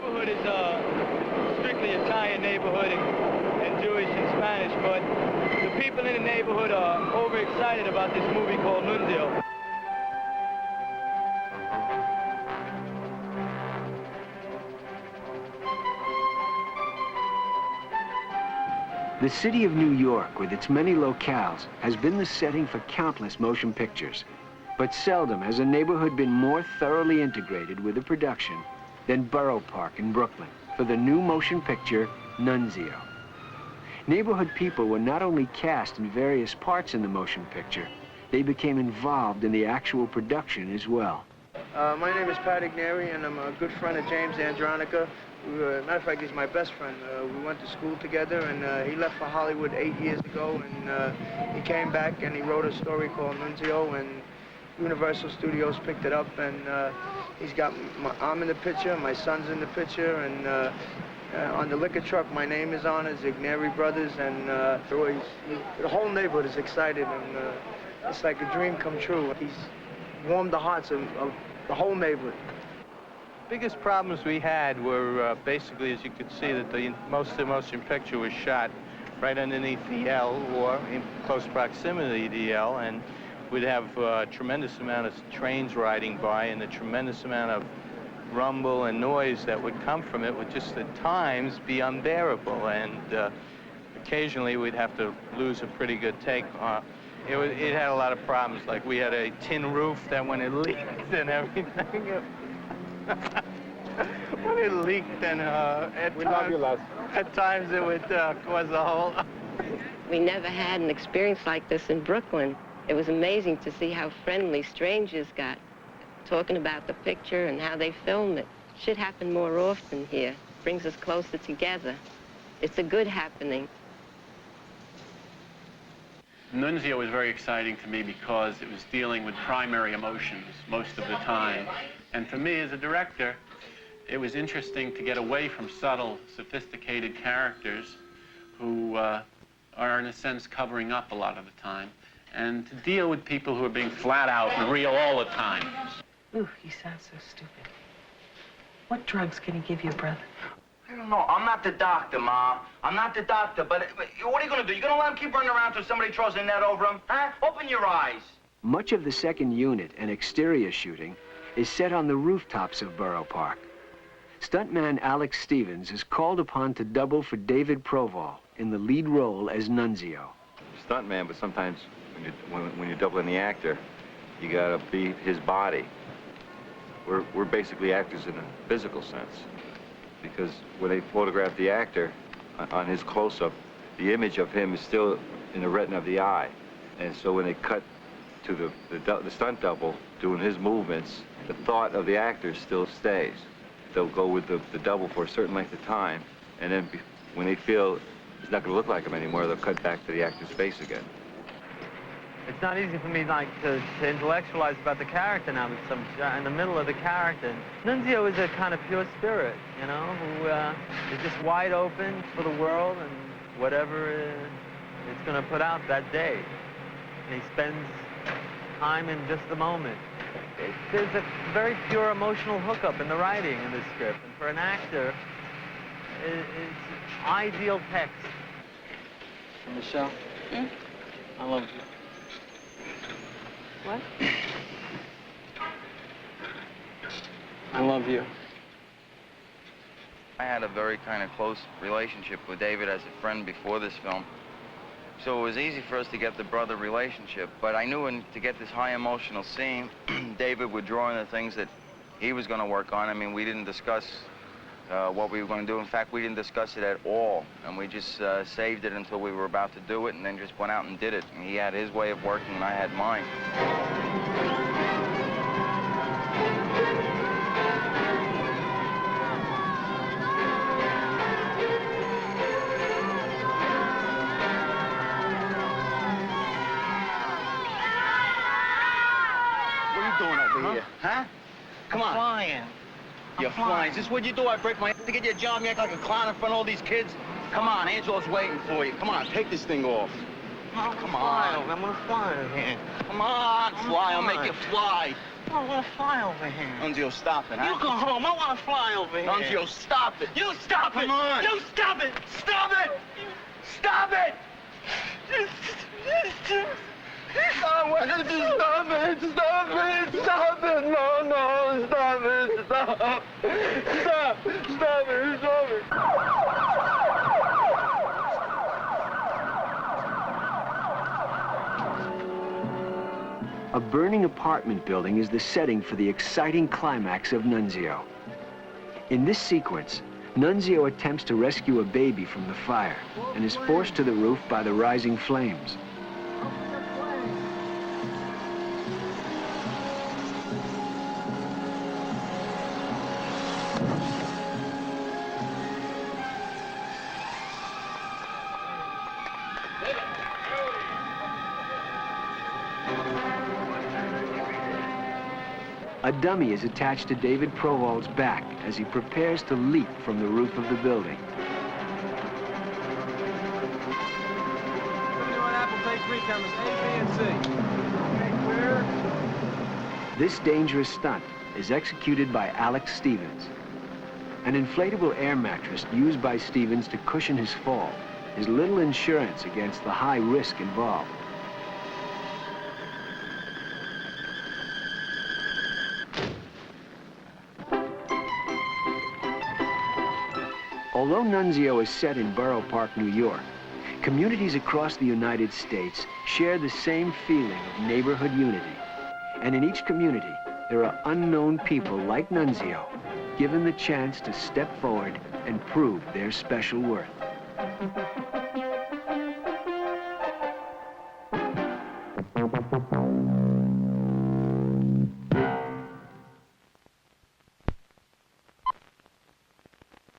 neighborhood is strictly Italian neighborhood and Jewish and Spanish, but the people in the neighborhood are overexcited about this movie called Nunzio. The city of New York, with its many locales, has been the setting for countless motion pictures. But seldom has a neighborhood been more thoroughly integrated with a production than Borough Park in Brooklyn for the new motion picture, Nunzio. Neighborhood people were not only cast in various parts in the motion picture, they became involved in the actual production as well. My name is Pat Igneri, and I'm a good friend of James Andronica. Matter of fact, he's my best friend. We went to school together, and he left for Hollywood 8 years ago, and he came back and he wrote a story called Nunzio, and Universal Studios picked it up, and he's got I'm in the picture, my son's in the picture, and on the liquor truck my name is on, it's Igneri Brothers, and the whole neighborhood is excited, and it's like a dream come true. He's warmed the hearts of the whole neighborhood. Biggest problems we had were basically, as you could see, that most of the motion picture was shot right underneath the L or in close proximity to the L, and we'd have a tremendous amount of trains riding by and a tremendous amount of rumble and noise that would come from it would just at times be unbearable, and occasionally we'd have to lose a pretty good take. It had a lot of problems, like we had a tin roof that when it leaked and everything. When it leaked, and at times it would cause a hole. We never had an experience like this in Brooklyn. It was amazing to see how friendly strangers got, talking about the picture and how they filmed it. Should happen more often here. Brings us closer together. It's a good happening. Nunzio was very exciting to me because it was dealing with primary emotions most of the time. And for me as a director, it was interesting to get away from subtle, sophisticated characters who are in a sense covering up a lot of the time, and to deal with people who are being flat out and real all the time. Ooh, you sound so stupid. What drugs can he give your brother? I don't know. I'm not the doctor, Ma. I'm not the doctor, but what are you going to do? You going to let him keep running around till somebody throws a net over him? Huh? Open your eyes. Much of the second unit and exterior shooting is set on the rooftops of Borough Park. Stuntman Alex Stevens is called upon to double for David Proval in the lead role as Nunzio. Stuntman, but sometimes when you're doubling the actor, you gotta be his body. We're basically actors in a physical sense, because when they photograph the actor on his close-up, the image of him is still in the retina of the eye, and so when they cut to the stunt double doing his movements, the thought of the actor still stays. They'll go with the double for a certain length of time, and then when they feel it's not going to look like him anymore, they'll cut back to the actor's face again. It's not easy for me to intellectualize about the character now, because I'm in the middle of the character. Nunzio is a kind of pure spirit, you know, who is just wide open for the world and whatever it's going to put out that day. And he spends time in just the moment. There's a very pure emotional hookup in the writing in this script, and for an actor, it's ideal text. Michelle, I love you. What? I love you. I had a very kind of close relationship with David as a friend before this film. So it was easy for us to get the brother relationship, but I knew to get this high emotional scene, David would draw in the things that he was going to work on. I mean, we didn't discuss what we were going to do. In fact, we didn't discuss it at all, and we just saved it until we were about to do it, and then just went out and did it. And he had his way of working, and I had mine. Huh? Come on. Flying. You're flying. Is this what you do? I break my ass to get you a job and you act like a clown in front of all these kids? Come on, Angela's waiting for you. Come on, take this thing off. Oh, come on. I'm gonna fly over here. Come on, fly. I'll make you fly. I wanna fly over here. Nunzio, stop it, huh? You go home. I wanna fly over here. Nunzio, stop it. You stop it. Come on. You stop it. Stop it. Stop it. Stop it. Stop it. Stop it. No, no. Stop it. Stop. Stop. Stop it. Stop it. A burning apartment building is the setting for the exciting climax of Nunzio. In this sequence, Nunzio attempts to rescue a baby from the fire and is forced to the roof by the rising flames. A dummy is attached to David Proval's back as he prepares to leap from the roof of the building. This dangerous stunt is executed by Alex Stevens. An inflatable air mattress used by Stevens to cushion his fall is little insurance against the high risk involved. Although Nunzio is set in Borough Park, New York, communities across the United States share the same feeling of neighborhood unity. And in each community, there are unknown people like Nunzio, given the chance to step forward and prove their special worth.